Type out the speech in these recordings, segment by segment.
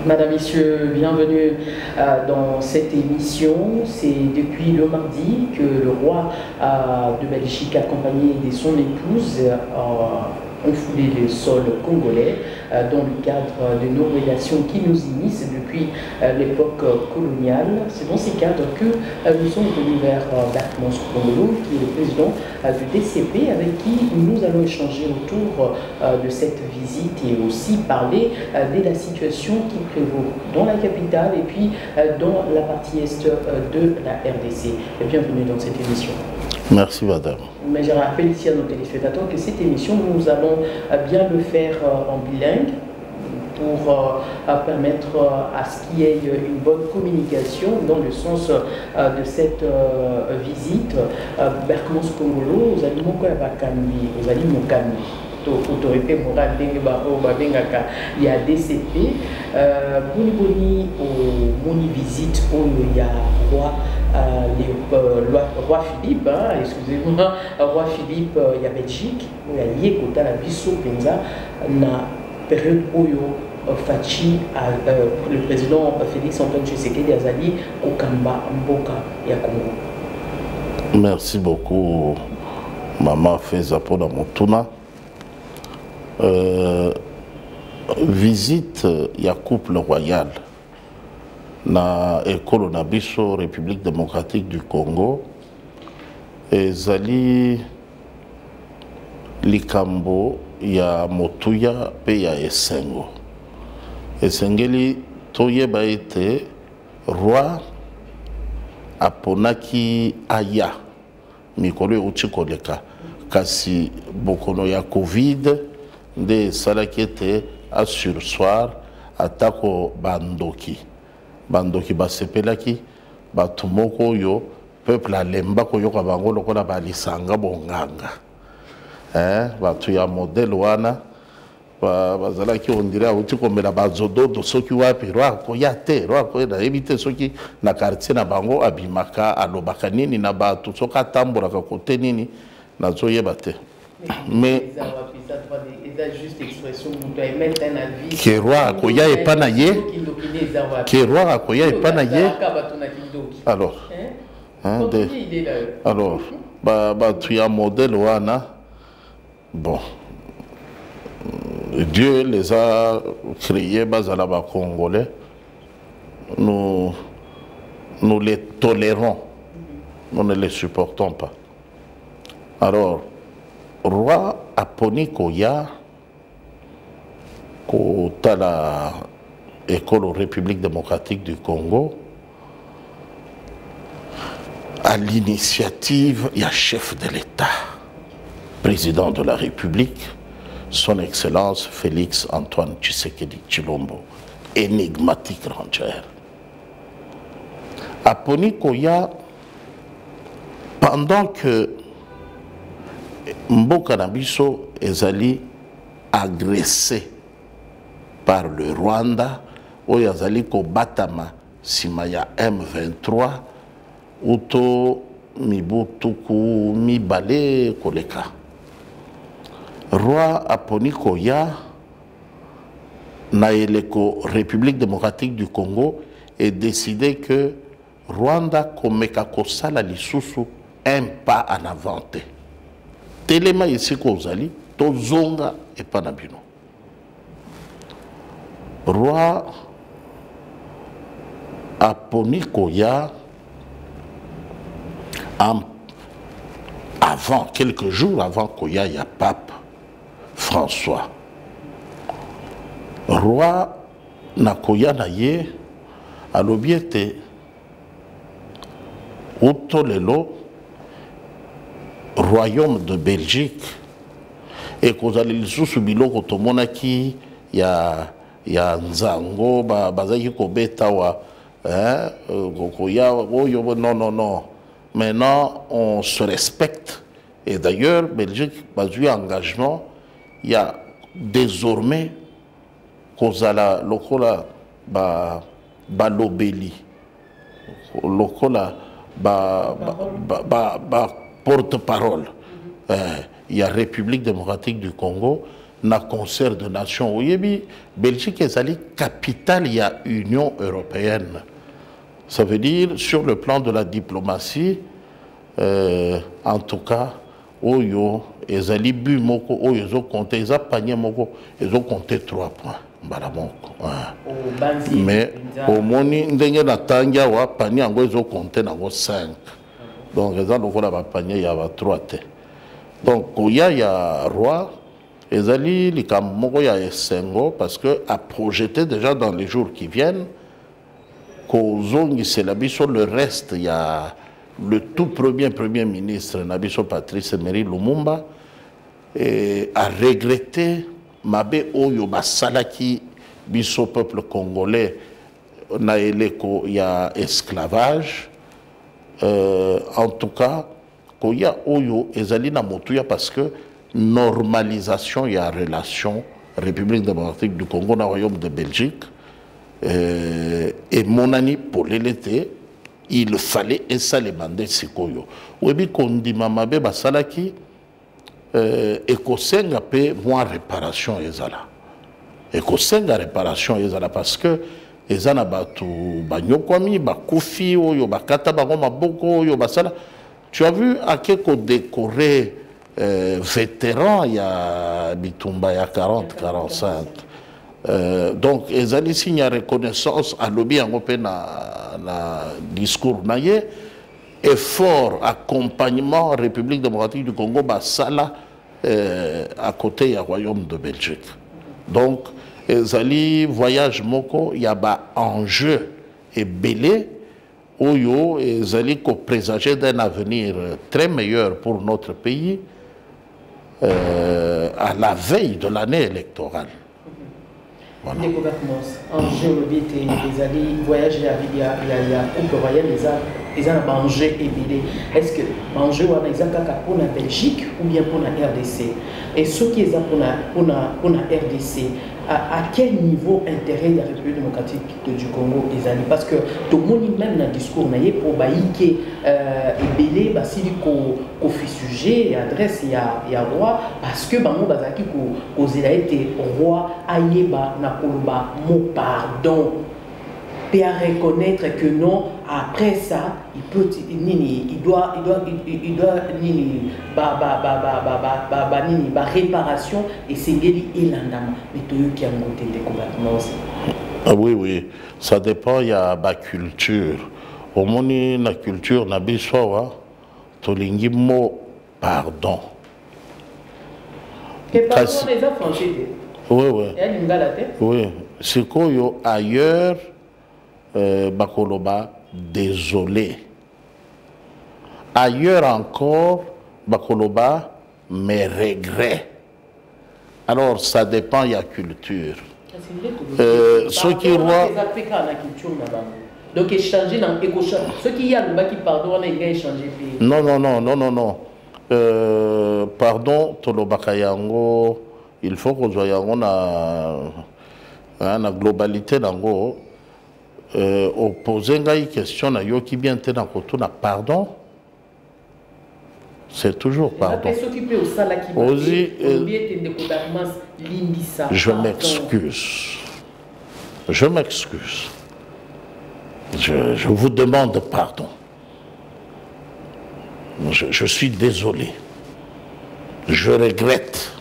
Madame, Messieurs, bienvenue dans cette émission. C'est depuis le mardi que le roi de Belgique, accompagné de son épouse, ont foulé le sol congolais dans le cadre de nos relations qui nous unissent depuis l'époque coloniale. C'est dans ces cadres que nous sommes venus vers Berkman Sokongolo, qui est le président du DCP, avec qui nous allons échanger autour de cette visite et aussi parler de la situation qui prévaut dans la capitale et puis dans la partie est de la RDC. Et bienvenue dans cette émission. Merci madame. Mais je rappelle ici à nos téléspectateurs que cette émission, nous allons bien le faire en bilingue pour permettre à ce qu'il y ait une bonne communication dans le sens de cette visite. Berkman Sokongolo, vous allez moko ya bakambi, vous allez mokambi. Autorité morale il y a DCP boni au moni visite il y a roi Philippe, excusez-moi, roi Philippe il y a Belgique il y a lié kota la biso penza na période oyo Fachi le président Félix Antoine Tshisekedi azali kokamba mboka ya Congo. Merci beaucoup maman Feza pona motuna. Visite ya couple royal na ekolo na biso République démocratique du Congo ezali likambo ya motuya pe ya esengo esengeli toyeba ete roi aponaki aya mikolo euti koleka kasi bokono ya covid nde salaki ete asursoir atako bandoki basepelaki bato moko oyo peuple alemba koyoka bango lokola balisanga bonganga bato ya modele wana bazalaki ondire auti komela bazododo soki wapi roi akoya te roi akoya nayebi te soki na quartier na bango abimaka alobaka nini na bato soki atambolaka kote nini nazoyeba te. Mais que roi akoya epanaye que roi akoya epanaye alors alors tu as modèle wana bon Dieu les a créés bazala ba congolais nous les tolérons, nous ne les supportons pas. Alors roi aponi koya kotala école République démocratique du Congo à l'initiative du chef de l'État, président de la République, son Excellence Félix Antoine Tshisekedi Tshilombo, énigmatique rangère. Aponi koya pendant que Mboka na biso ezali agressé par le Rwanda oyo azali ko batama sima ya M23 uto mibutuku mibale koleka. Roi aponi koya na eleko République démocratique du Congo et décidé que Rwanda komeka kosala lisusu un pas en avant. Telema ici kozali tozonga epanabino. Roi aponi koya avant, quelques jours avant koya ya pape François. Roi na koya na ye alobi ete utolelo Royaume de Belgique et kozali lisusu biloko tomonaki ya nzango bazaki kobeta wa koya oyo non. Maintenant on se respecte et d'ailleurs Belgique bazui engagement il y a désormais kozala lokola balobeli lokola porte-parole. Il y a République démocratique du Congo na concert de nations. Oui, Belgique est la capitale, il y a Union européenne. Ça veut dire, sur le plan de la diplomatie, en tout cas, Oyo, Ezali Bu Moko, Oyo, ils ont compté, ils ont panier Moko, ils ont compté 3 points. Mais au Moni, Ndenge Natanga, wa panier, ils ont compté 5. Donc, ils ont panier, il y a 3. Donc, il y a Roi, Ezali, Likamoko, il y a Essengo, parce que à projeter déjà dans les jours qui viennent, c'est sur le reste, il y a le tout premier ministre, Nabiso Patrice Emery Lumumba, a regretté Mabe Oyo Basalaki, biso peuple congolais, il y a esclavage. En tout cas, il y a Oyo Ezali na Motuya parce que normalisation, il y a relation République démocratique du Congo, na Royaume de Belgique. Et mon ami pour l'été, il fallait et ça les demander Sikoyo. Oui, mais quand on dit Mamabe Basalaki, et qu'on s'enga paie moins réparation ezala. Et qu'on s'enga réparation ezala parce que ezana batu banyokwami bakufi oyo bakata bango maboko oyo basala. Tu as vu à quel qu'on décoré vétéran il y a Bitumba il y a 40-45. Donc, ils ont signé reconnaissance à l'objet européen na discours naïe, effort, accompagnement République démocratique du Congo, Basala, à côté du Royaume de Belgique. Donc, ils ont voyage moko, il y a un enjeu et belé, où ils ont présager d'un avenir très meilleur pour notre pays à la veille de l'année électorale. Voilà. Les gouvernances, enjeu, le but, les alliés, voyager, il y a couple royal, ils ont un enjeu évidé. Est-ce que l'enjeu est exactement pour la Belgique ou bien pour la RDC? Et ce qui est pour la RDC, à quel niveau intérêt de la République démocratique du Congo les alliés? Parce que tout le monde, même dans le discours, pour Baïké et Bélé, si il fait sujet et adresse, il y a roi, parce que Bango Bazaki, il a été roi, Ayeba, Nakoloba, mot pardon. Peut reconnaître que non, après ça, il doit réparation et c'est lui et l'andama. Mais tout qui a monté des gouvernements. Ah oui, ça dépend, il y a la culture. Au moins, la culture, n'a pas besoin de mot pardon. Et pardon, les a franchis. Oui, c'est quoi ailleurs. Bakoloba, désolé. Ailleurs encore, Bakoloba, mes regrets. Alors, ça dépend de la culture. Ce qui roi. Donc, échanger dans l'échange. Ce qui y a le bas qui pardonne, il va échanger. Non. Pardon, Tolobakayango, il faut qu'on soit la globalité d'ango. Opposer une question à yo qui vient de na pardon, c'est toujours pardon. Aussi, je m'excuse. Je vous demande pardon. Je suis désolé. Je regrette.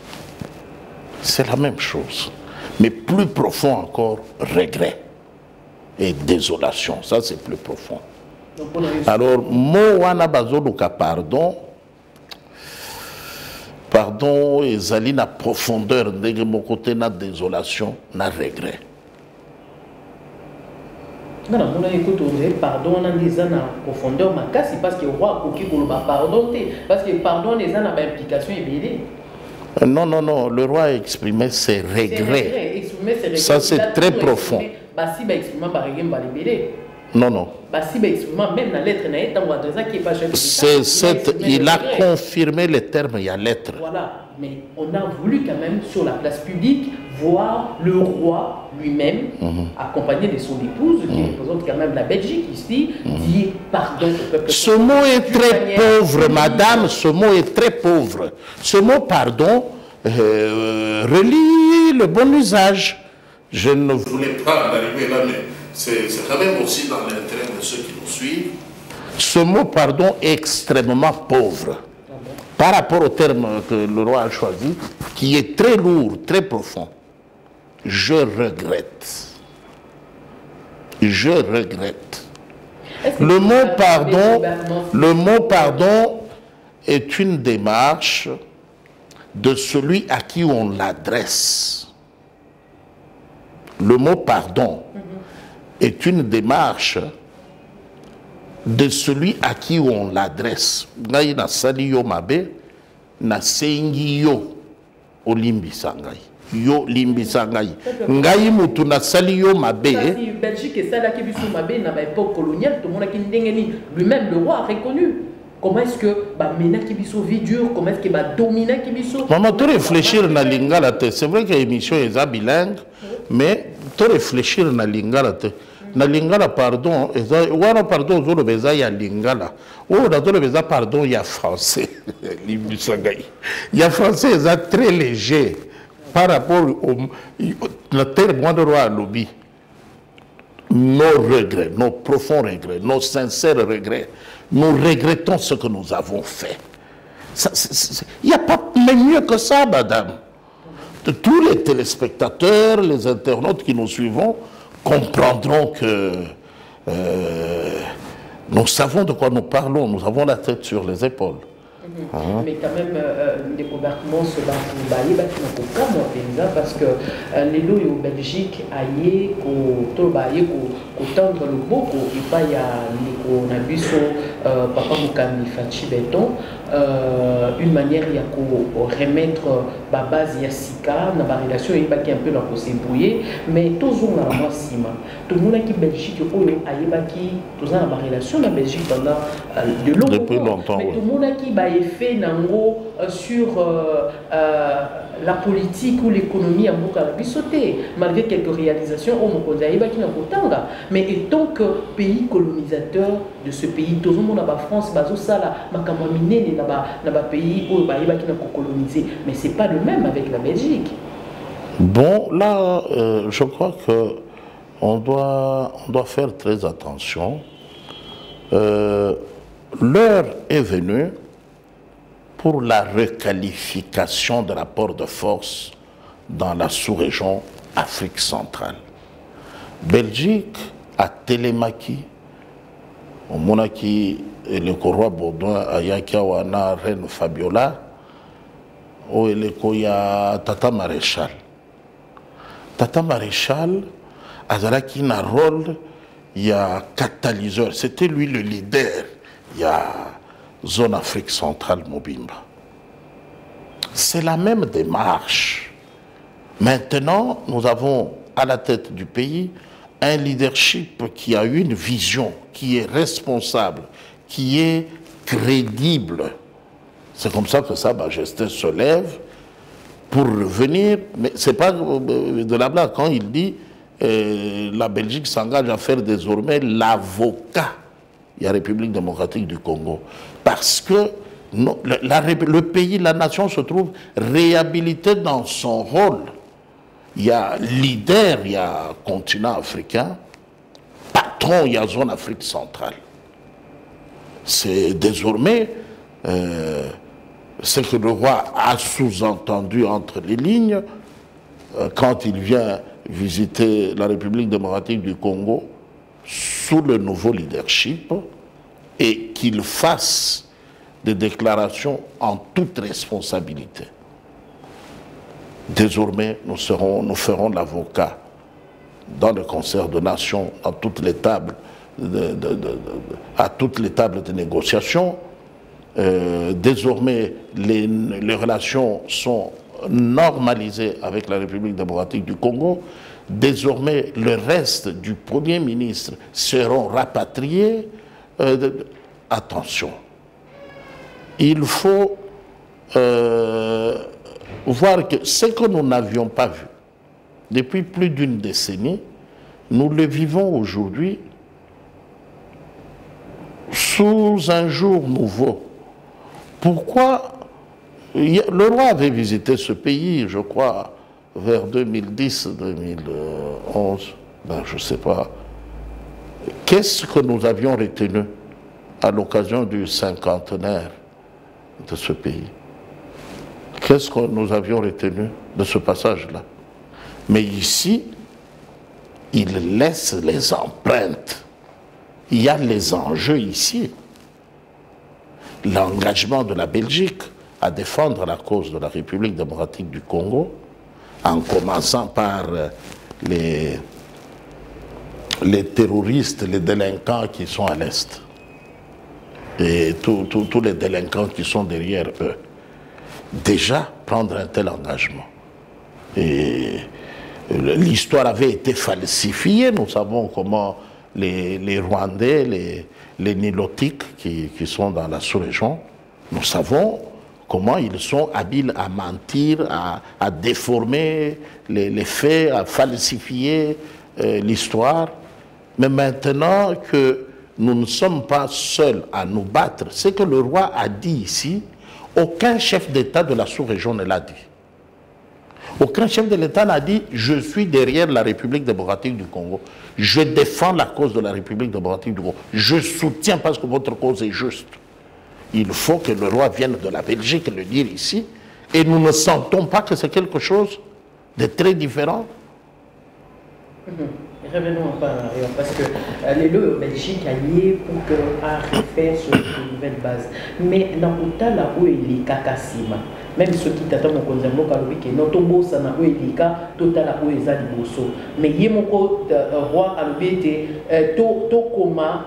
C'est la même chose. Mais plus profond encore, regret. Et désolation, ça c'est plus profond. Alors, moi, wana bazoluka pardon, et zali na profondeur, de mon côté, na désolation, na regret. Non, on a écouté, pardon, on a des ans en profondeur, mais c'est parce que le roi a pardonné, parce que pardon, les ans ont implication et non, le roi a exprimé ses regrets. Ça c'est très profond. Non. Il a confirmé les termes, il y a lettre. Voilà, mais on a voulu quand même sur la place publique voir le roi lui-même, accompagné de son épouse, qui représente quand même la Belgique ici, dire pardon au peuple. Ce mot est très pauvre, madame, ce mot est très pauvre. Ce mot pardon, relie le bon usage. Je ne voulais pas en arriver là, mais c'est quand même aussi dans l'intérêt de ceux qui nous suivent. Ce mot pardon est extrêmement pauvre par rapport au terme que le roi a choisi, qui est très lourd, très profond. Je regrette. Je regrette. Le mot pardon est une démarche de celui à qui on l'adresse. Le mot pardon est une démarche de celui à qui on l'adresse. Ngai na sali yo mabe, na sengi yo olimbisa ngai. Yo limbisa ngai. Ngai mutu na sali yo mabe. Si Belgique est celle qui biso mabe na époque coloniale, tout le monde qui ndengeni, lui-même le roi a reconnu. Comment est-ce que Mena Kibiso vit dur, comment est-ce que Domina Kibiso. Maman, tu réfléchir na lingala te. C'est vrai que l'émission est bilingue, mais tu réfléchir na lingala te. Na lingala pardon, wana pardon zolo beza ya lingala. Oh, na zolo beza pardon ya français. Ya français est très léger par rapport au terme de roi lobby. Nos regrets, nos profonds regrets, nos sincères regrets. Nous regrettons ce que nous avons fait. Il n'y a pas mieux que ça, madame. Tous les téléspectateurs, les internautes qui nous suivons comprendront que nous savons de quoi nous parlons. Nous avons la tête sur les épaules. Mais quand même, les gouvernements se battent parce que les lois en Belgique aillent tendre le boko et pas y a papa Moukami Fachi Béton une manière il y a remettre la base Yassika dans la relation il y a un peu dans le bouillé mais toujours dans la cima tout le monde qui Belgique aille qui tous dans la relation la Belgique pendant de longtemps mais tout le monde qui va effet nango sur la politique ou l'économie à Moukala sauté malgré quelques réalisations au Mokozaï qui n'a pas mais étant que pays colonisateur de ce pays tout le monde a France bazo sala makamamine na pays où qui n'a colonisé mais c'est pas le même avec la Belgique. Bon là je crois que on doit faire très attention. L'heure est venue pour la requalification de rapport de force dans la sous-région Afrique centrale. Belgique a Télémaki, au Monaki et le roi Baudouin à Yankiawana, Reine Fabiola, où il y a Tata Maréchal. Tata Maréchal a un rôle, il y a catalyseur, c'était lui le leader. Il y a zone Afrique centrale Mobimba. C'est la même démarche. Maintenant, nous avons à la tête du pays un leadership qui a une vision, qui est responsable, qui est crédible. C'est comme ça que Sa Majesté se lève pour revenir. Mais ce n'est pas de la blague quand il dit la Belgique s'engage à faire désormais l'avocat de la République démocratique du Congo. Parce que le pays, la nation se trouve réhabilité dans son rôle. Il y a leader, il y a continent africain, patron, il y a zone Afrique centrale. C'est désormais ce que le roi a sous-entendu entre les lignes quand il vient visiter la République démocratique du Congo sous le nouveau leadership et qu'il fasse des déclarations en toute responsabilité. Désormais, nous ferons l'avocat dans le concert de nations, à toutes les tables de négociation. Désormais, les relations sont normalisées avec la République démocratique du Congo. Désormais, le reste du Premier ministre seront rapatriés. Attention, il faut voir que ce que nous n'avions pas vu depuis plus d'une décennie, nous le vivons aujourd'hui sous un jour nouveau. Pourquoi Le roi avait visité ce pays, je crois, vers 2010-2011. Ben, je ne sais pas. Qu'est-ce que nous avions retenu à l'occasion du cinquantenaire de ce pays? Qu'est-ce que nous avions retenu de ce passage-là? Mais ici, il laisse les empreintes. Il y a les enjeux ici. L'engagement de la Belgique à défendre la cause de la République démocratique du Congo, en commençant par les terroristes, les délinquants qui sont à l'Est, et tous les délinquants qui sont derrière eux. Déjà, prendre un tel engagement. Et l'histoire avait été falsifiée, nous savons comment les Rwandais, les Nilotiques qui sont dans la sous-région, nous savons comment ils sont habiles à mentir, à déformer les faits, à falsifier l'histoire. Mais maintenant que nous ne sommes pas seuls à nous battre, ce que le roi a dit ici, aucun chef d'État de la sous-région ne l'a dit. Aucun chef de l'État n'a dit « je suis derrière la République démocratique du Congo, je défends la cause de la République démocratique du Congo, je soutiens parce que votre cause est juste ». Il faut que le roi vienne de la Belgique le dire ici, et nous ne sentons pas que c'est quelque chose de très différent. Revenons un peu en arrière, parce que le Belgique a lié pour que refaire sur de nouvelles bases. Mais dans le temps là où il est Kakasima, même ceux qui t'attendent au Konzambo Kalobi, que notre boss na où il est Ka, total là où il est Bosso. Mais il y a mon roi Kalobi to koma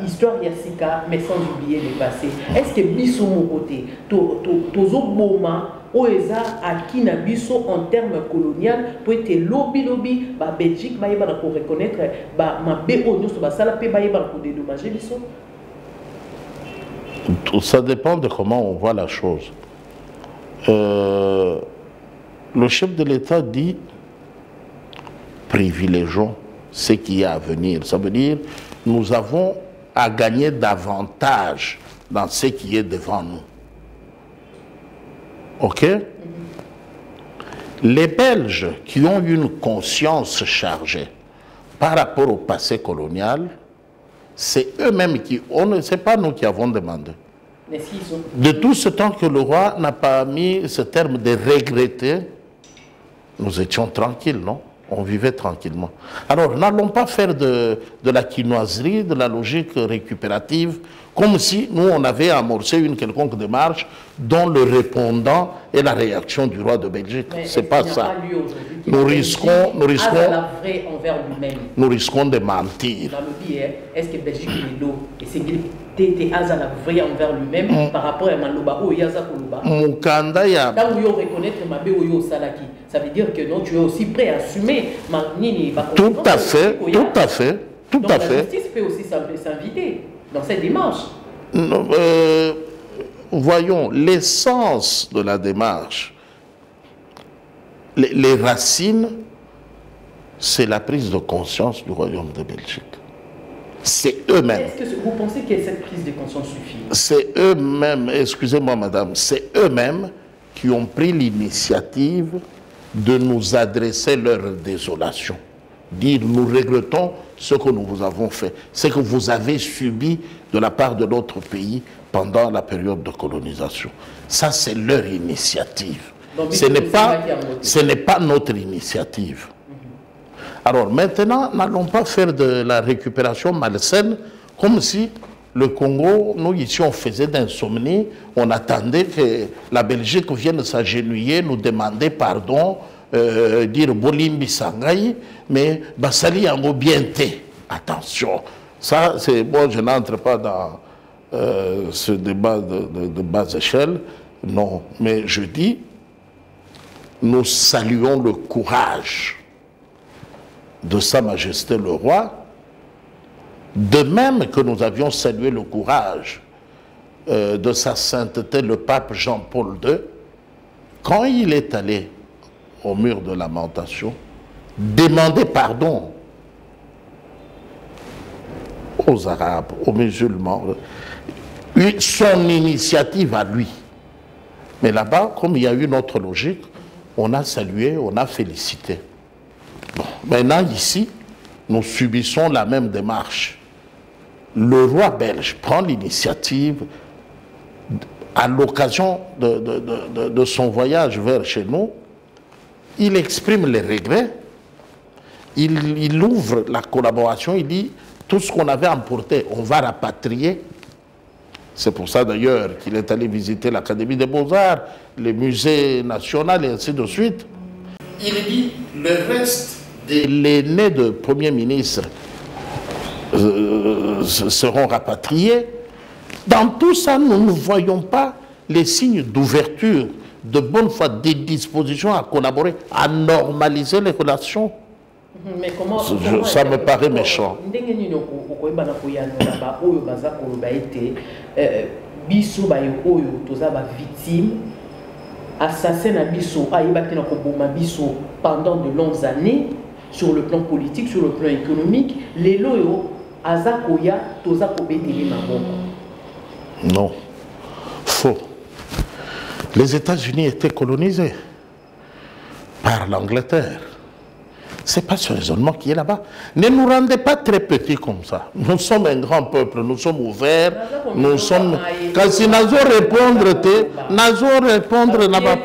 histoire yassika, mais sans oublier le passé. Est-ce que biso mon côté, tozo boma oeza acquis na biso en termes colonial pour être lobby ba Belgique ba yeba pour reconnaître ba mabe onyo so ba sala pe ba yeba pour dédommager biso? Ça dépend de comment on voit la chose. Le chef de l'État dit privilégions ce qui est à venir. Ça veut dire nous avons à gagner davantage dans ce qui est devant nous. OK? Les Belges qui ont une conscience chargée par rapport au passé colonial, c'est eux-mêmes qui... C'est pas nous qui avons demandé. De tout ce temps que le roi n'a pas mis ce terme de regretter, nous étions tranquilles, non? On vivait tranquillement. Alors, n'allons pas faire de la quinoiserie, de la logique récupérative, comme si nous, on avait amorcé une quelconque démarche dont le répondant est la réaction du roi de Belgique. C'est pas ça. Nous risquons de mentir. Est-ce que Belgique est l'eau? Et c'est que la vraie envers lui-même par rapport à Maloba ou Yaza Koluba. Mukanda ya. Là où il reconnaître Mabé ou Salaki, ça veut dire que non, tu es aussi prêt à assumer Magnini. Tout à fait, tout à fait, tout à fait. La justice peut aussi s'inviter dans cette démarche. Voyons l'essence de la démarche. Les racines, c'est la prise de conscience du royaume de Belgique. C'est eux-mêmes. Est-ce que vous pensez que cette prise de conscience suffit? C'est eux-mêmes, excusez-moi madame, c'est eux-mêmes qui ont pris l'initiative de nous adresser leur désolation. Dire nous regrettons ce que nous vous avons fait, ce que vous avez subi de la part de notre pays pendant la période de colonisation. Ça, c'est leur initiative. Donc, ce n'est pas notre initiative. Alors maintenant, n'allons pas faire de la récupération malsaine comme si le Congo, nous ici on faisait d'insomnie, on attendait que la Belgique vienne s'agenouiller, nous demander pardon, dire Bolimbi Sangaï, mais Basali Yango Bienté. Attention, ça c'est bon, je n'entre pas dans ce débat de bas échelle, non, mais je dis, nous saluons le courage de Sa Majesté le Roi, de même que nous avions salué le courage de Sa Sainteté le Pape Jean-Paul II, quand il est allé au mur de lamentation, demander pardon aux Arabes, aux musulmans, son initiative à lui, Mais là-bas, comme il y a eu une autre logique, on a salué, on a félicité. Bon, maintenant, ici, nous subissons la même démarche. Le roi belge prend l'initiative, à l'occasion de son voyage vers chez nous, il exprime les regrets, il ouvre la collaboration, il dit tout ce qu'on avait emporté, on va rapatrier. C'est pour ça d'ailleurs qu'il est allé visiter l'Académie des Beaux-Arts, le musée national et ainsi de suite. Il dit le reste de l'aîné de Premier ministre seront rapatriés. Dans tout ça, nous ne voyons pas les signes d'ouverture, de bonne foi, des dispositions à collaborer, à normaliser les relations. Mais comment, ça me paraît méchant. Pendant de longues années, sur le plan politique, sur le plan économique, les loyaux, Azakoya, Toza Kobeteli Maboko. Non, faux. Les États-Unis étaient colonisés par l'Angleterre. Ce n'est pas ce raisonnement qui est là-bas. Ne nous rendez pas très petits comme ça. Nous sommes un grand peuple, nous sommes ouverts, nous sommes... Quand si nazo répondre, nazo répondre là-bas.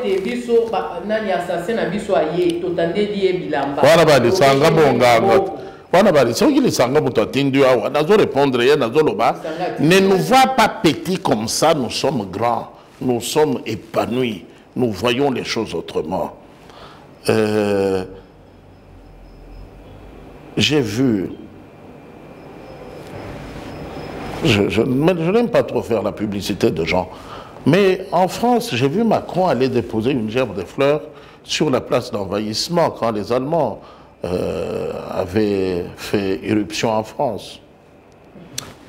Voilà, bah, sanga bonganga. Voilà, bah, c'est qui sanga mutatindi awa. Nazo répondre, nazo loba. Ne nous vois pas petits comme ça, nous sommes grands, nous sommes épanouis, nous voyons les choses autrement. J'ai vu, je n'aime pas trop faire la publicité de gens, mais en France, j'ai vu Macron aller déposer une gerbe de fleurs sur la place d'envahissement quand les Allemands avaient fait irruption en France.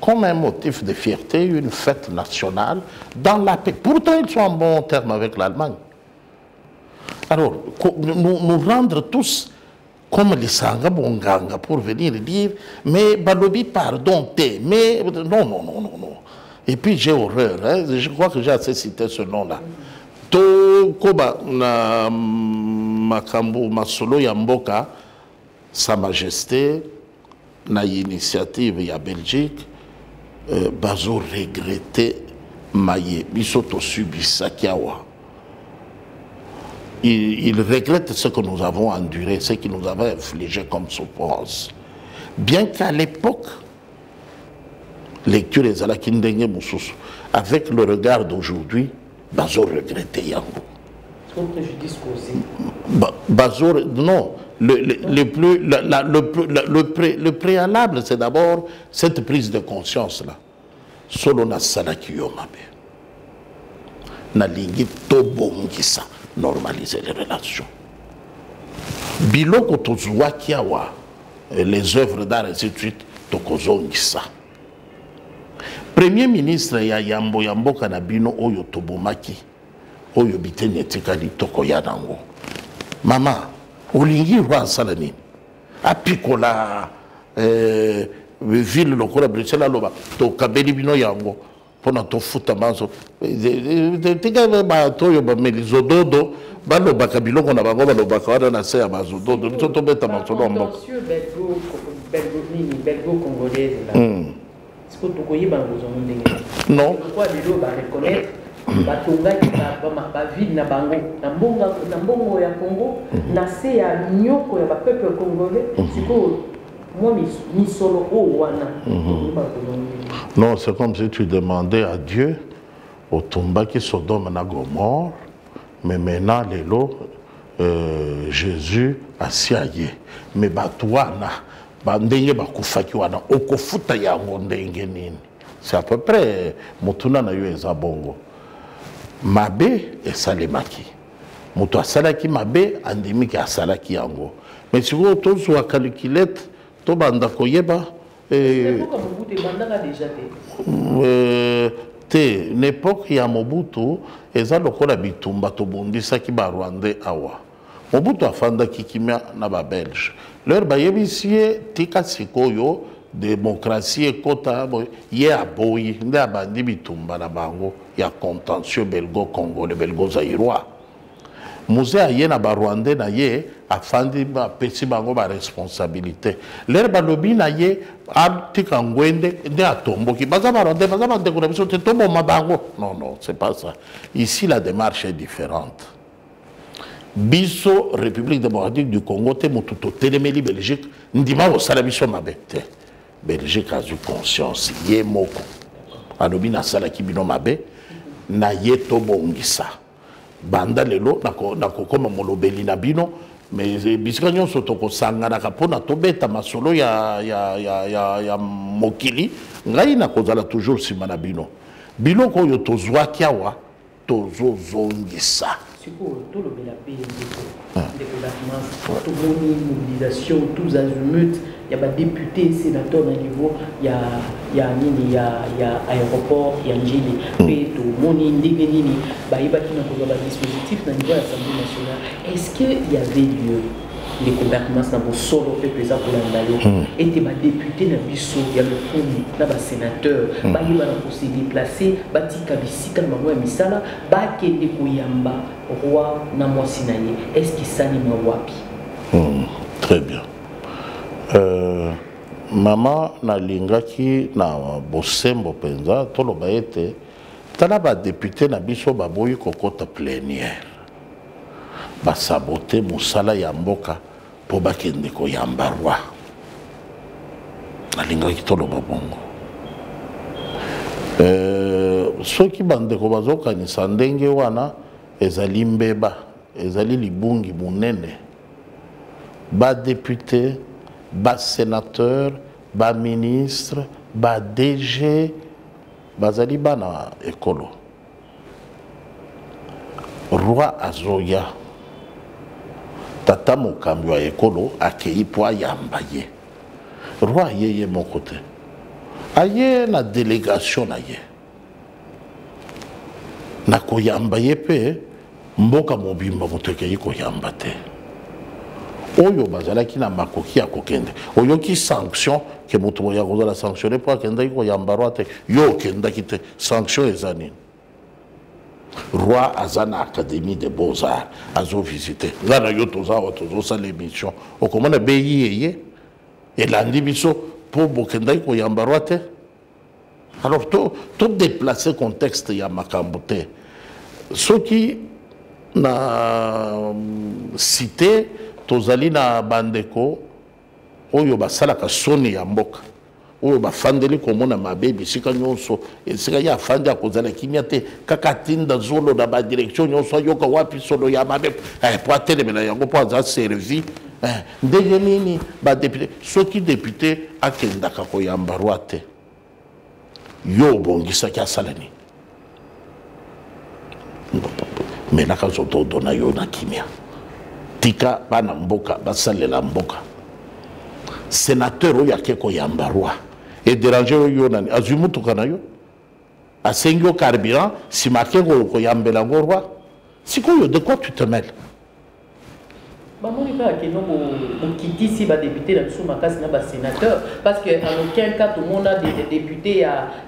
Comme un motif de fierté, une fête nationale dans la paix. Pourtant, ils sont en bon terme avec l'Allemagne. Alors, nous rendre tous comme les Sanga Bonganga pour venir dire, mais Balobi, pardon, mais non. Et puis j'ai horreur, hein, je crois que j'ai assez cité ce nom-là. To Koba na Makambo Masolo Yamboka, Sa Majesté, na initiative ya Belgique, bazo regretté Maye, bisoto subisa kiawa. Il regrette ce que nous avons enduré, ce qui nous avait infligé comme souffrance. Bien qu'à l'époque, lecture des Alakindenge Moussous, avec le regard d'aujourd'hui, Bazo regrettait Yango. C'est un préjudice causé. Bazo, non. Le préalable, c'est d'abord cette prise de conscience-là. Solo na salaki yomabe. Na lingi tobongisa. Normaliser les relations. Biloko tozwa kiawa, les œuvres d'art et ainsi de suite, tokozongisa. Premier ministre ya Yambo Yamboka na bino oyo tobomaki, oyo biteni etikali tokoya nango. Mama, olingi roi asala nini? Apikola ville lokola Bruxelles loba, tokabeli bino yango. Pona tofuta manso tika batoyo bamelizododo balobaka biloko na bango balobaka wana na se ya bazododo biso tobeta masolo mboka non batongaki bavile na bango na mbongo ya Congo na se ya nyoko ya bapeuple congolais sikoyo. Non, c'est comme si tu demandais à Dieu, au tomba qui Sodome et Gomorrhe, mais maintenant, Jésus a siaye. Mais c'est à peu près Mutuna na yo ezabongo. Mabe et Salemaki. Mutu asalaki mabe andimiki asalaki yango. Mais si vous avez calculette, to banda koyeba te n'époque ya Mobutu eza lokola bitumba to bondisaki ba Rwandais awa. Mobutu afandaki kimia na ba Belge. Leur bayebisie tika sikoyo démocratie ekota ye aboyi nde abandi bitumba na bango ya contentieux belgo-congolais belgo-zaïrois muze aye na barwandais na ye afandi bapesi bango baresponsabilité lere balobi na ye atika ngwende nde atomboki baza barwandais baza bandeko na biso te toboma bango non c'est pas ça ici la démarche est différente biso République démocratique du Congo te motu totelemeli Belgique ndima osala biso mabe te Belgique a eu conscience ye moko alobi nasalaki bino mabe na ye tobongisa banda lelo nakokoma molobeli na bino mais bisika nyonso tokosanganaka mpona tobeta masolo ya mokili ngai nakozala toujours nsima na bino biloko oyo tozwaki awa tozozongisa sikoyo tolobela mpe ndeko Batmans tomoni mobilisation tous azimuts ya badéputé sénateur na niveau ya nini ya aéroport ya njili mpe tomoni ndenge nini bayebaki na kozwa badispositif na niveau ya assemblée nationale. Est-ce qu'il y avait lieu ndeko Batmans na bosolo mpe mpenza kolanda yo ete badéputé na biso ya lokumu na basénateur bayeba na kose déplace batika bisika na bango ya misala bakende koyamba roi na mwasi na ye? Est-ce que ça ni mawapi? Très bien. Mama nalingaki na bosembo penza toloba ete tala ba député na biso baboyi kokota plénière basabote musala ya mboka po bakende koyamba roi nalingaki toloba bongo soki bandeko bazokanisa ndenge wana ezali mbeba ezali libungi munene ba député ba sénateur ba ministre ba DG bazali bana ekolo roi azoya tata mokambi wa ekolo akei po ayamba ye roi ye moko te aye na délégation na ye na koyamba ye mpe mboka mobimba moto ekei koyamba te oyo bazalaki na makoki ya kokende oyoki sanction ke moto ya kozala sanctionné po akendaki koyamba roi te yo okendaki te sanction eza nini? Roi aza na académie de beaux-arts azovisite nga na yo toza awa tozosala émission okomona beyi yeye elandi biso mpo bokendaki koyamba roi te. Alors to déplacer contexte ya makambo te soki na cité tozali na bandeko oyo basalaka soni ya mboka oyo bafandeli komona mabe bisika nyonso esika ya afandi akozala kimia te kaka tinda zolo na badirection nyonso ayoka wapi solo ya mabe po atelemela yango po aza servi ndenge nini badepute soki depute akendaka koyamba roi te yo obongisaki asala nini? menaka zotodo na yo na kimia tika bana mboka basalela mboka sénateur oyo ake koyamba roi edéranger oyo nani azwi mutuka na yo asengi yo carburant nsima ake koyambela ngo roi sikoyo de quoi tu te mêles? Bamoni kaka keno bokitisi badéputé na biso makasi na basénateur parce que en aucun cas tomona des députés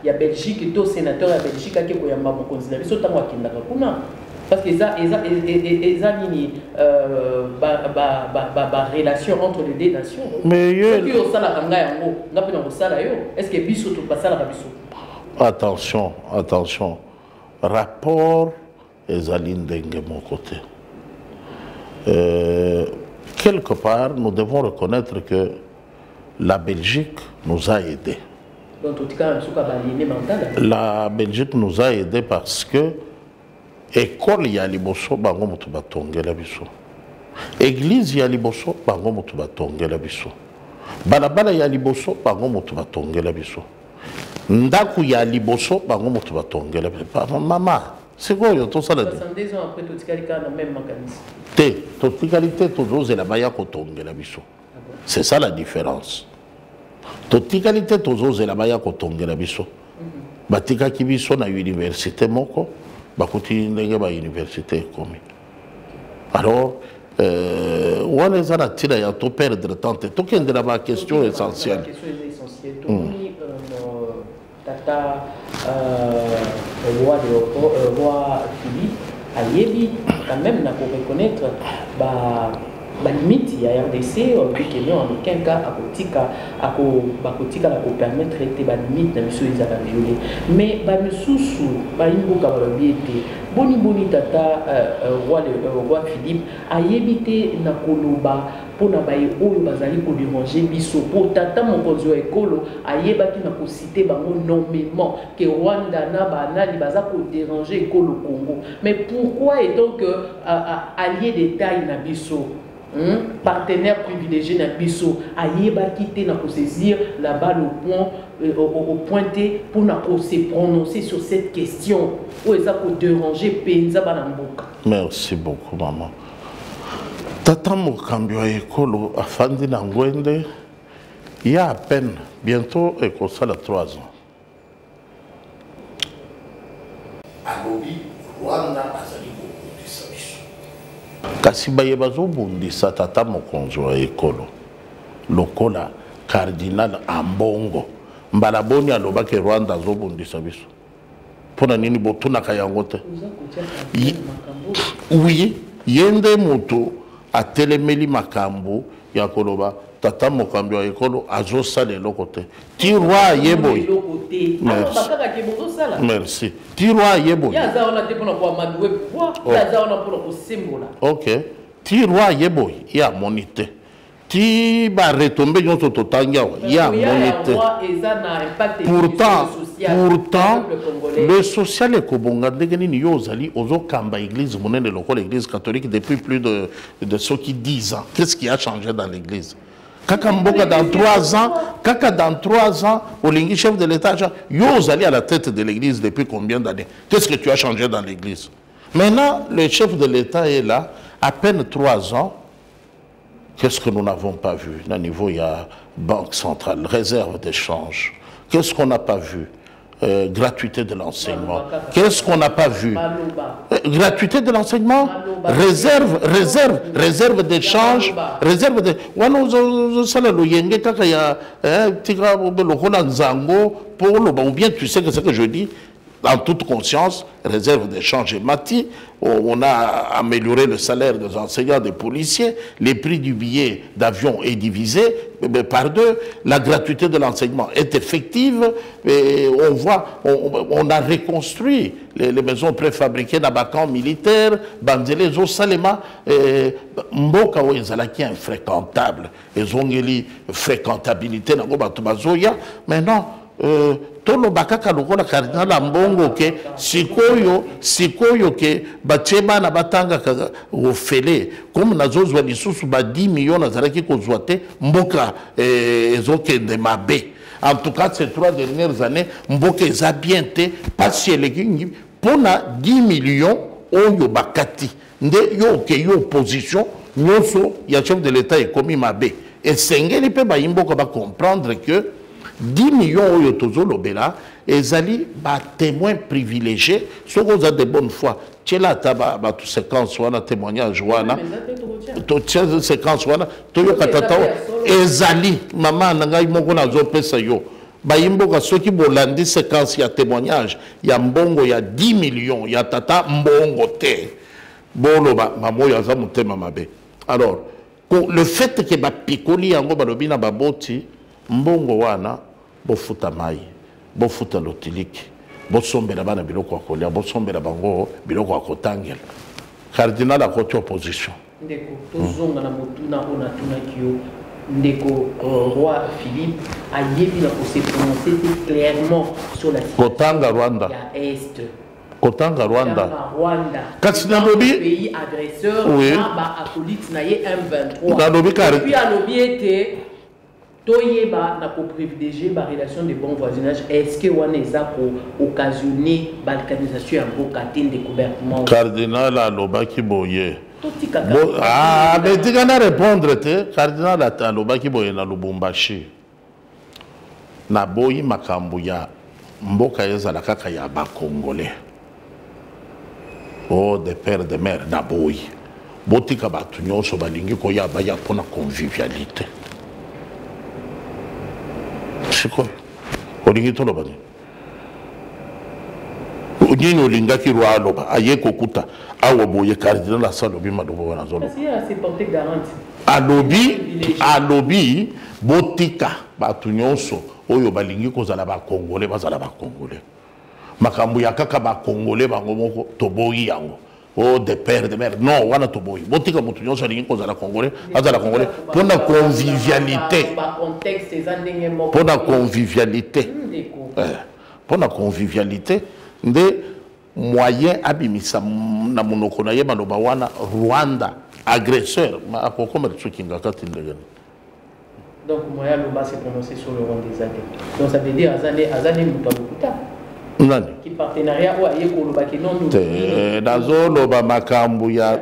ya Belgique to sénateur ya Belgique ake koyamba mokonzi na biso ntango akendaka kuna parce que eza nini relation entre les deux nations. Mais soki osalaka ngai yango nga mpe na kosala yo est-ce que biso basalaka biso? Attention rapport ezali ndenge moko te. Quelque part nous devons reconnaître que la Belgique nous a aidés. La Belgique nous a aidés parce que école ya liboso bango mutu batongela biso, église ya liboso bango mutu batongela biso, balabala ya liboso bango mutu batongela biso, ndaku ya liboso bango mutu batongela biso. Mama sikoyo tosala 70 ans après totikali kana même makanisi te totikali te tozozela baya kotongela biso. C'est ça la différence. Totikali te tozozela baya kotongela biso batikaki biso na université moko bakuti ndenge ba université komi. Alors wana eza na tina ya to perdre temps te tokendela ba question essentielle. Tata roi Philippe Ayebi quand même n'a pas reconnaître la limite il y a RDC puis qu'il en aucun cas à permettre de la limite dans monsieur ils a violé mais monsieur sous une boni tata roi Philippe Ayebi na koloba pour na baye oyo bazali ko déranger biso pour tata mokonzi wa ekolo ayebaki na ko citer bango nommément que Rwanda na banani baza ko déranger ekolo Congo mais pourquoi est donc allié d'état na biso partenaire privilégié na biso ayebaki te na ko saisir la balle au pointé pour na ko se prononcer sur cette question ou eza ko déranger penza bana mboka. Merci beaucoup maman. Tata Mokambi wa ekolo afandi na ngwende il y a à peine bientôt ekosala 3 ans. Alobi Rwanda azali kobundisa biso. Kasi baye bazobundisa tata mokonzi wa ekolo lokola cardinal Ambongo mbala boni alobaki Rwanda azobundisa biso. Pona nini botunaka yango te? Oui, yende moto atelemeli makambo ya koloba tata mokambi wa ekolo azosala eloko te ti roi yeboy merci ti roi yeboy ok ti roi yeboy ya monite ti ba retomber nyonso totangia ya monite pourtant le social est kobonga ndenge nini yo ozali ozokamba église monene lokola l'église catholique depuis plus de ceux qui 10 ans. Qu'est-ce qui a changé dans l'église? Kaka mboka dans 3 ans, kaka dans 3 ans, olingi chef de l'état, yo ozali à la tête de l'église depuis combien d'années? Qu'est-ce que tu as changé dans l'église? Maintenant, le chef de l'état est là, à peine 3 ans. Qu'est-ce que nous n'avons pas vu? Au niveau, il y a banque centrale, réserve d'échange. Qu'est-ce qu'on n'a pas vu? Gratuité de l'enseignement. Qu'est-ce qu'on n'a pas vu? Gratuité de l'enseignement, réserve d'échange, réserve de... Ou bien tu sais que ce que je dis, en toute conscience, réserve d'échange et mati, on a amélioré le salaire des enseignants, des policiers, les prix du billet d'avion est divisé par 2, la gratuité de l'enseignement est effective, et on voit, on a reconstruit les maisons préfabriquées dans les camps militaires, Banzele, Zosalema, Mboka Oezalaki infréquentable, les ongeli fréquentabilité, mais non, tolo bakaka lokola cardinal Ambongo ke sikoyo ke bacheba na batanga ka ofele comme nazozwa lisusu ba 10 millions nazaraki kozwa te mboka ezokende mabe. En tout cas ces 3 dernières années mboka eza bien te parce que pona 10 millions oyo bakati nde yo ke yo opposition nyonso ya chef de l'état ekomi mabe et sengeli pe ba imboka ba comprendre que 10 millions oyo tozolobela ezali ba témoins privilégiés ceux qui ont de bonne foi tchela taba ba tout séquence wana témoignage wana to tchela séquence wana to yo katata ezali maman ngai moko nazo pesa yo ba imboka soki bolandi séquence ya témoignage ya mbongo ya 10 millions ya tata mbongo te boloba mamoyo aza mutema mabe. Alors le fait que ba pikoli yango balobi na baboti mbongo wana bofuta mai bofuta lotiliki bosombela bana biloko ya kolia bosombela bango biloko ya kotangela cardinal akoti opposition ndeko tozonga na motuna ona tunaki yo ndeko roi Philippe ayebi na se prononcer clairement sur la kotanga Rwanda ya est kotanga Rwanda kasi nalobi pays agresseur na ba acolyte na ye M23 nalobi kare puis alobi ete toyeba na ko privilégier la relation de bon voisinage. Est-ce que on est là pour occasionner balkanisation en beau catin découvertement cardinal alobaki boye mais tu vas répondre te cardinal alobaki boye na Lubumbashi na boyi makambo ya mboka ezala kaka ya ba congolais oh de père de mère na boyi botika batu nyonso balingi ko ya ba ya pona convivialité. sikoyo olingi toloba nini nini olingaki roi aloba aye kokuta awa boye cardinal asalobi maloba wana azoloba alobi botika bato nyonso oyo balingi kozala bakongole bazala bakongole makambo ya kaka bakongole bango moko toboyi yango oh de père de mère non wana toboyi botika moto nyonso alingi kozala congolais azala congolais mpona convivialité mpona convivialité mpona convivialité nde moyen abimisa na monoko na ye maloba wana Rwanda agresseur akokomela soki ngaka ti ndegeni. Donc moyen loba s'est prononcé sur le Rwandais. Donc ça veut dire azane mutalukuta nani qui partenariat ou aye ko loba ki non nous nazo loba makambu ya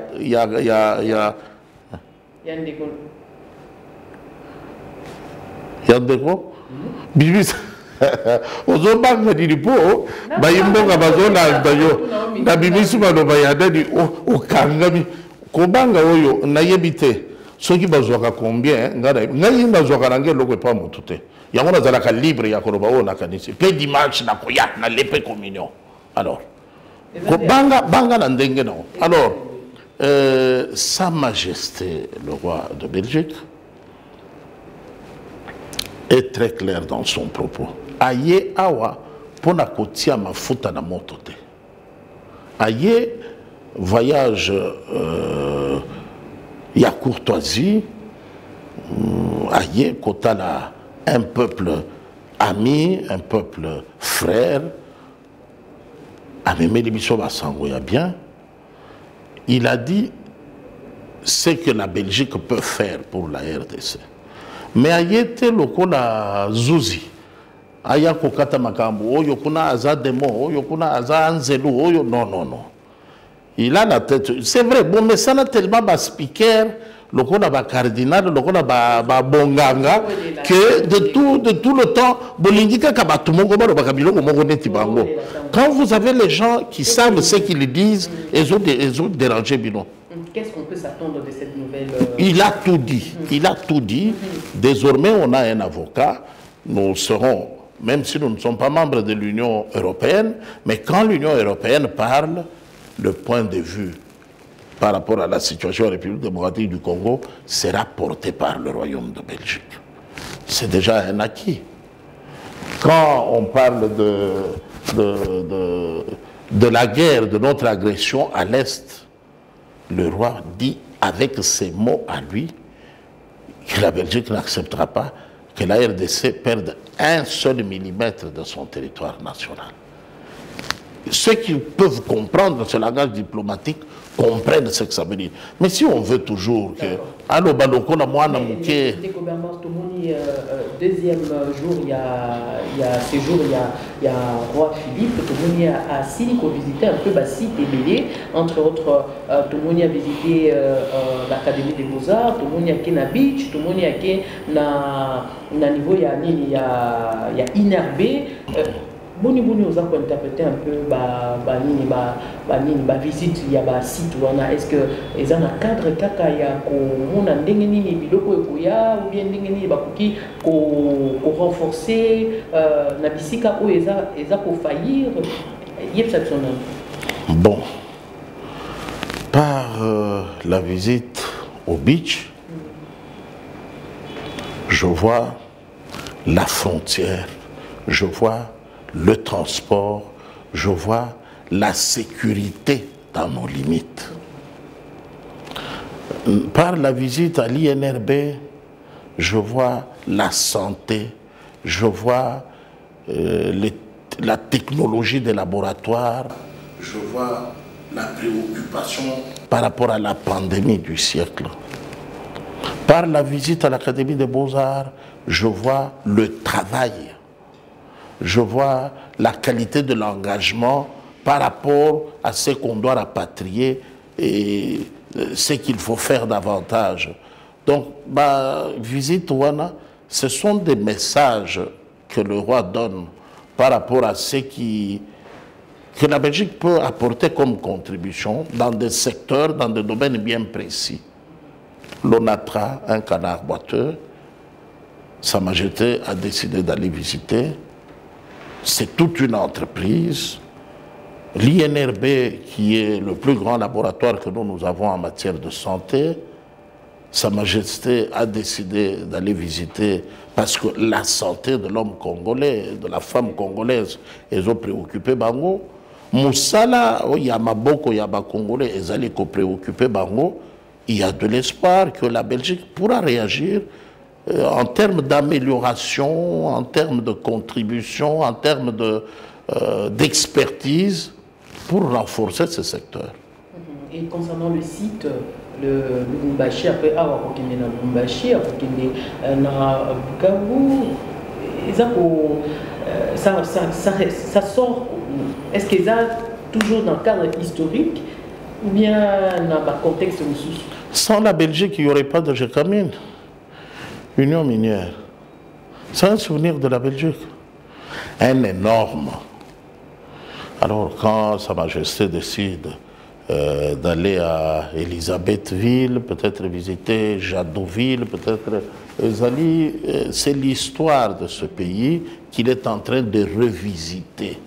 ndeko bibisa ozobanga dili po bayimbonga bazona dayo na bimisi baloba ya dadi okangami kobanga oyo nayebi te soki bazwaka combien ngai nazwaka na ngai eloko epa motu te yango nazalaka libre ya koloba oyo nakanisi mpe dimanche nakoya nalepe communion alors banga na ndenge nango alors Sa Majesté le roi de Belgique est très clair dans son propos. Aye awa pona kotia mafuta na moto te. Aye voyage ya courtoisie. Aye kotala un peuple ami, un peuple frère. Ameme l'émission Basango ya bien. Il a dit ce que la Belgique peut faire pour la RDC. Mais ayete lokola zuzi aya kokata makambo oyo kuna aza demo oyo kuna aza anzelu oyo non. Il a la tête, c'est vrai, bon mais ça n'a tellement bas speaker lokola ba cardinal lokola ba bonganga que de tout le temps bolingika kabatumongo ba bakabilo mongo neti bango. Quand vous avez les gens qui savent ce qu'ils disent, ils ont dérangé bino. Qu'est-ce qu'on peut s'attendre de cette nouvelle... Il a tout dit. Il a tout dit. Désormais, on a un avocat. Nous serons, même si nous ne sommes pas membres de l'Union européenne, mais quand l'Union européenne parle, le point de vue par rapport à la situation en République démocratique du Congo sera porté par le Royaume de Belgique. C'est déjà un acquis. Quand on parle de la guerre, de notre agression à l'Est, le roi dit avec ses mots à lui que la Belgique n'acceptera pas que la RDC perde un seul millimètre de son territoire national. Ceux qui peuvent comprendre ce langage diplomatique comprennent ce que ça veut dire. Mais si on veut toujours que... Allo baloko na mwana muke. Deuxième jour, il y a séjour, il y a roi Philippe, tout le monde a signé qu'on visitait un peu site et Bélé, entre autres, tout le monde a visité l'Académie des Beaux-Arts, tout le monde a été na beach, tout le monde a été na niveau, il y a Inerbe. Boni aux a interpréter un peu visite il y a site est-ce que ils ont un cadre kaka ya ko mona ndenge nini biloko ekoya ou bien ndenge nini bakoki ko renforcer na bisika o eza ko faillir bon par la visite au beach je vois la frontière, je vois le transport, je vois la sécurité dans nos limites. Par la visite à l'INRB, je vois la santé, je vois la technologie des laboratoires, je vois la préoccupation par rapport à la pandémie du siècle. Par la visite à l'Académie des Beaux-Arts, je vois le travail. Je vois la qualité de l'engagement par rapport à ce qu'on doit rapatrier et ce qu'il faut faire davantage. Donc, ma visite, ce sont des messages que le roi donne par rapport à ce que la Belgique peut apporter comme contribution dans des secteurs, dans des domaines bien précis. L'ONATRA, un canard boiteux, Sa Majesté a décidé d'aller visiter. C'est toute une entreprise. L'INRB, qui est le plus grand laboratoire que nous avons en matière de santé, Sa Majesté a décidé d'aller visiter parce que la santé de l'homme congolais, de la femme congolaise, ils ont préoccupé Bango. Moussala, il y a Maboko, il y a Congolais, ils allaient préoccuper Bango. Il y a de l'espoir que la Belgique pourra réagir en termes d'amélioration, en termes de contribution, en termes d'expertise pour renforcer ce secteur. Et concernant le site, le Lubumbashi, après avoir Kokende na Lubumbashi, Kokende na Bukavu, ça sort. Est-ce qu'ils sont toujours dans le cadre historique ou bien dans le contexte aussi? Sans la Belgique, il n'y aurait pas de Gécamine. Union minière. C'est un souvenir de la Belgique. Un énorme. Alors, quand Sa Majesté décide d'aller à Elisabethville, peut-être visiter Jadoville, peut-être Zali, c'est l'histoire de ce pays qu'il est en train de revisiter.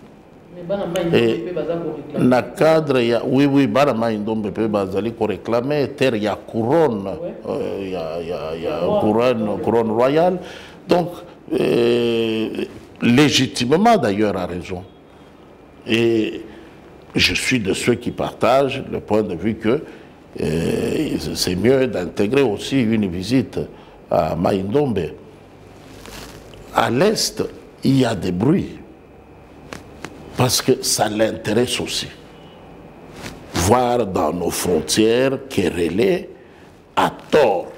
Et na cadre, oui, Barama Indombe peut bazali pour réclamer terre, il y a couronne, il y a couronne royale. Donc, légitimement d'ailleurs, a raison. Et je suis de ceux qui partagent le point de vue que c'est mieux d'intégrer aussi une visite à Maïndombe. À l'est, il y a des bruits. Parce que ça l'intéresse aussi. Voir dans nos frontières querellées, à tort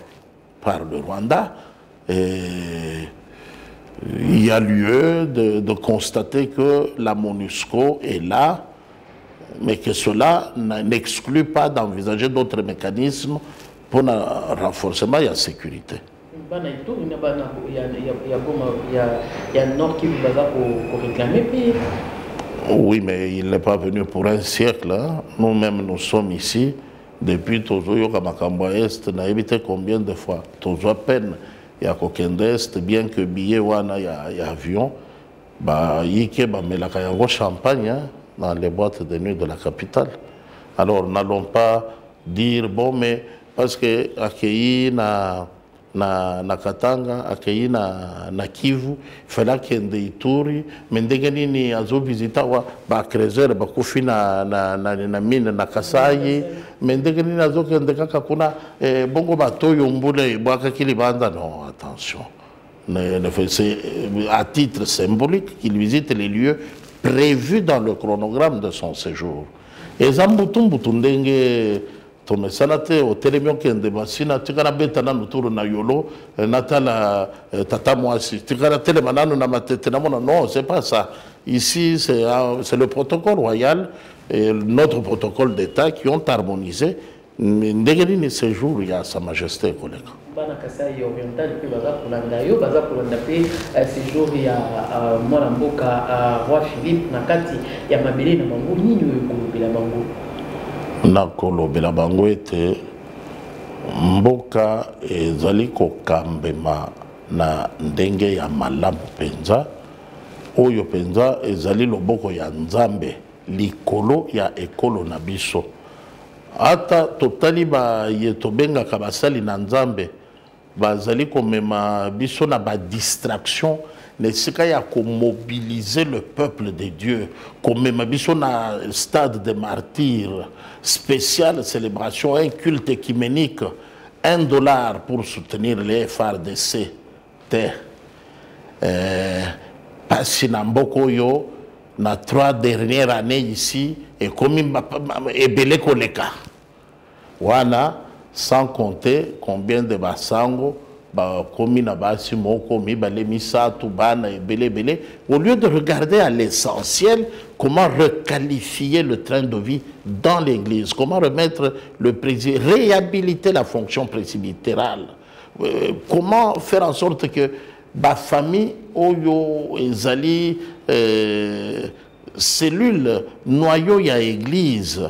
par le Rwanda, il y a lieu de constater que la MONUSCO est là, mais que cela n'exclus pas d'envisager d'autres mécanismes pour le renforcement et la sécurité. Il y a un Nord qui vous pour réclamer. Oui, mais il n'est pas venu pour un siècle. Hein. Nous-mêmes, nous sommes ici depuis Tozo Yokamakamba Est. On a évité combien de fois? Tozo à peine. Il y a Kokende Est, bien que billet wana, il y a avion. Bah, yike ba melaka yango champagne hein, dans les boîtes de nuit de la capitale. Alors, n'allons pas dire bon, mais parce que accueilli na Katanga, accueilli na Kivu, il fallait qu'il y ait des Ituri, mais ndenge nini azo visita wa ba Krezer ba kufi na mine na Kasai, mais ndenge nini azo kende kaka kuna bongo bato yombule bwaka kilibanda. Non, attention. C'est à titre symbolique qu'il visite les lieux prévus dans le chronogramme de son séjour. Et Zambutumbutu ndenge Tomesanate au télémion qui est de Bassina, tu as betana autour na yolo, natala tata moisi, tu as télémanano na matete non, c'est pas ça. Ici, c'est le protocole royal et notre protocole d'État qui ont harmonisé. Ndegeni séjour, il y a Sa Majesté, collègue. Bana Kasai oriental pe baza kolanda yo baza kolanda pe séjour ya mwana mboka roi Philippe na kati ya mabele na bango nini okolobela bango nakolobela bango ete mboka ezali kokambema na ndenge ya malamu penza oyo penza ezali loboko ya Nzambe likolo ya ekolo na biso ata totali ba yetobengaka basali na Nzambe bazali komema biso na ba distraction nesika ya mobiliser le peuple de Dieu komema biso na stade de martyrs spéciale célébration un culte écuménique $1 pour soutenir les FARDC pasi na mboko yo na 3 dernières années ici et comme ebele koleka wana sans compter combien de basango komi na basi moko mibale misatu bana ebele au lieu de regarder à l'essentiel comment requalifier le train de vie dans l'église, comment remettre le président, réhabiliter la fonction presbytérale, comment faire en sorte que la famille oyo ezali cellule noyau ya église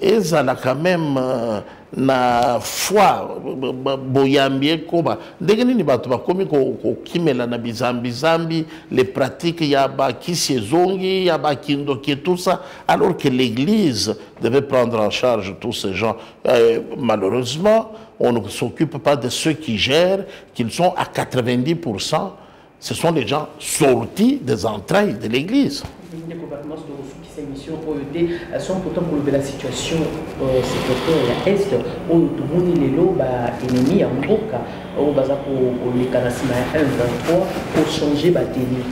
ils ont quand même na foi boyambie koba ndenge nini bato bakomi kokimela na bizambi les pratiques ya ba kisezongi ya ba kindoki tout ça alors que l'église devait prendre en charge tous ces gens. Malheureusement on ne s'occupe pas de ceux qui gèrent, qu'ils sont à 90%, ce sont les gens sortis des entrailles de l'église. Cette émission sont pourtant pour la situation sécuritaire à l'Est, où tout le monde est là, ennemi en boca, où baza pour les canasima 1-23 pour changer bâtiment.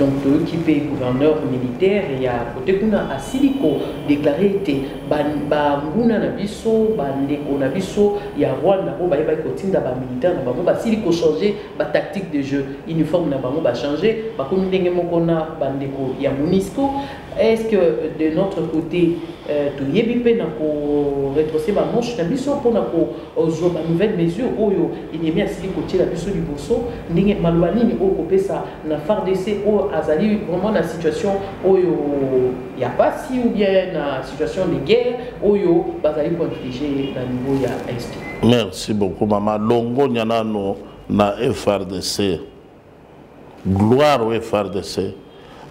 Donc, qui paye gouverneur militaire et à côté qu'on a Siliko déclaré que Banguna Nabiso, Bandeko Nabiso, il y a Rwanda, il y a Kotinda, militaire, Siliko changer la tactique de jeu, uniforme n'a changé, comme il y a Bandeko, il y a Monisco. Est-ce que de notre côté, tu y es rétrocéder ma manche Nabiso pour une nouvelle mesure, il y a mis à Siliko la Biso du Bosso, il Malouani, au Copé, ça n'a pas d'essai. Azali vraiment la situation où il n'y a pas si ou bien la situation de guerre où il bazali pour infliger dans le niveau ya est. Merci beaucoup maman. Longo nyanano na FRDC. Gloire au FRDC.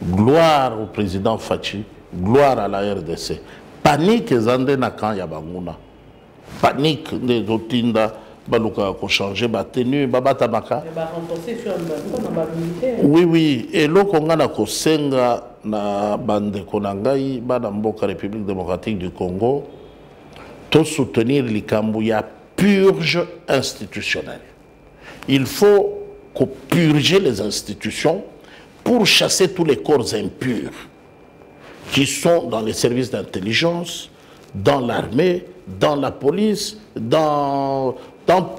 Gloire au président Fachi. Gloire à la RDC. Panique zande na kan ya banguna. Panique de zotinda. Baluka ko changer ba tenue babata maka oui et lokonga na ko senga na bande konangai bana mboka République démocratique du Congo to soutenir likambu ya purge institutionnelle. Il faut qu'on purger les institutions pour chasser tous les corps impurs qui sont dans les services d'intelligence, dans l'armée, dans la police, dans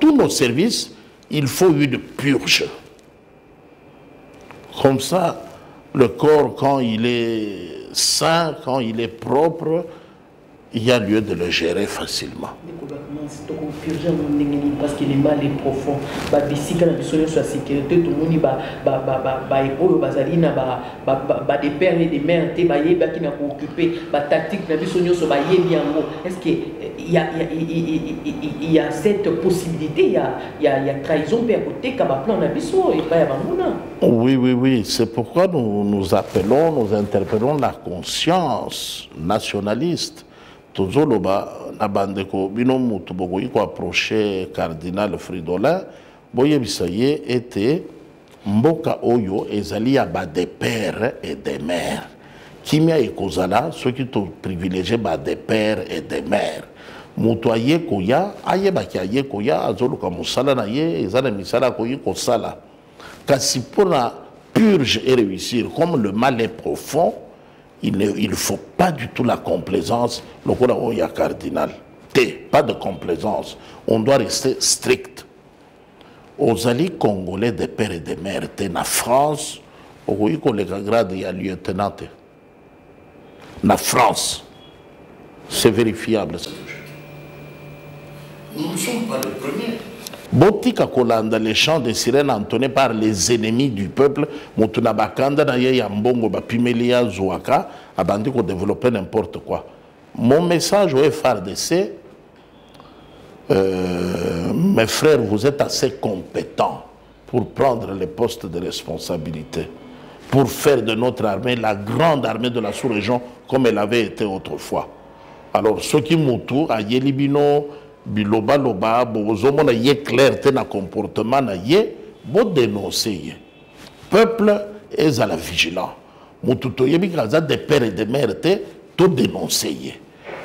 tous nos services. Il faut une purge. Comme ça, le corps, quand il est sain, quand il est propre, il y a lieu de le gérer facilement. Parce qu'il est mal et profond. D'ici quand la sécurité, tout le monde des pères et des mères qui n'ont pas occupé la tactique. Est-ce qu'il y a cette possibilité, il y a trahison à côté et pas oui. C'est pourquoi nous appelons, nous interpellons la conscience nationaliste. Tozoloba na bandeko bino mutu bokoki ko approcher cardinal Fridolin boye bisaye était mboka oyo ezali ya ba des pères et des mères kimia ekozala ceux qui sont privilégiés ba des pères et des mères mutu aye koya ayebaki aye koya azoluka musala na ye ezana misala koyi kosala kasi pona purge et réussir comme le mal est profond. Il ne faut pas du tout la complaisance. Le il y a cardinal. Pas de complaisance. On doit rester strict. Aux alliés congolais des pères et des mères, en France, au grade il y a lieutenant. En France, c'est vérifiable. Nous ne sommes pas les premiers. Botika kolanda les chants de sirènes entonnés par les ennemis du peuple, mutuna bakanda na ye yambongo bapimelia zouaka, abandi ko développer n'importe quoi. Mon message au FRDC, mes frères, vous êtes assez compétents pour prendre les postes de responsabilité, pour faire de notre armée la grande armée de la sous-région comme elle avait été autrefois. Alors, ceux qui moutou à Yelibino, biloba loba bozomona ye clair te na comportement na ye bo dénoncer ye peuple est à la vigilant mututo yebi kaza des pères et des mères te to dénoncer ye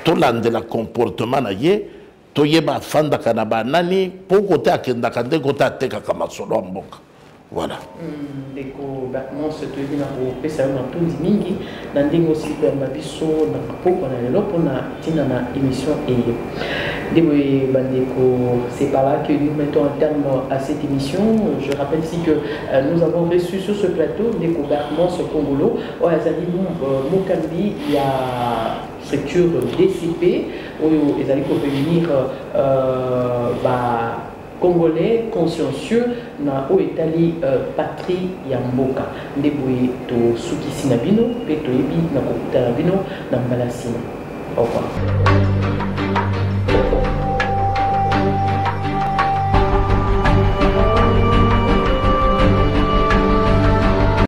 to landela comportement na ye to yeba fanda kana banani poko te akenda kande kota teka kama solo mboka. Voilà. Deko battement se te vient au pesa na tout mingi na ndingo aussi per mabiso na poko na lelo pona tina na émission et debo bandeko c'est par là que nous mettons un terme à cette émission. Je rappelle ici que nous avons reçu sur ce plateau Deko Battement ce Congolo au Azali Mokambi, il y a structure DCP où ils allaient venir Congolais consciencieux na o etali patrie ya mboka ndeboye to suki sinabino pe to yebi na kokuta bino na mbalasina Au revoir.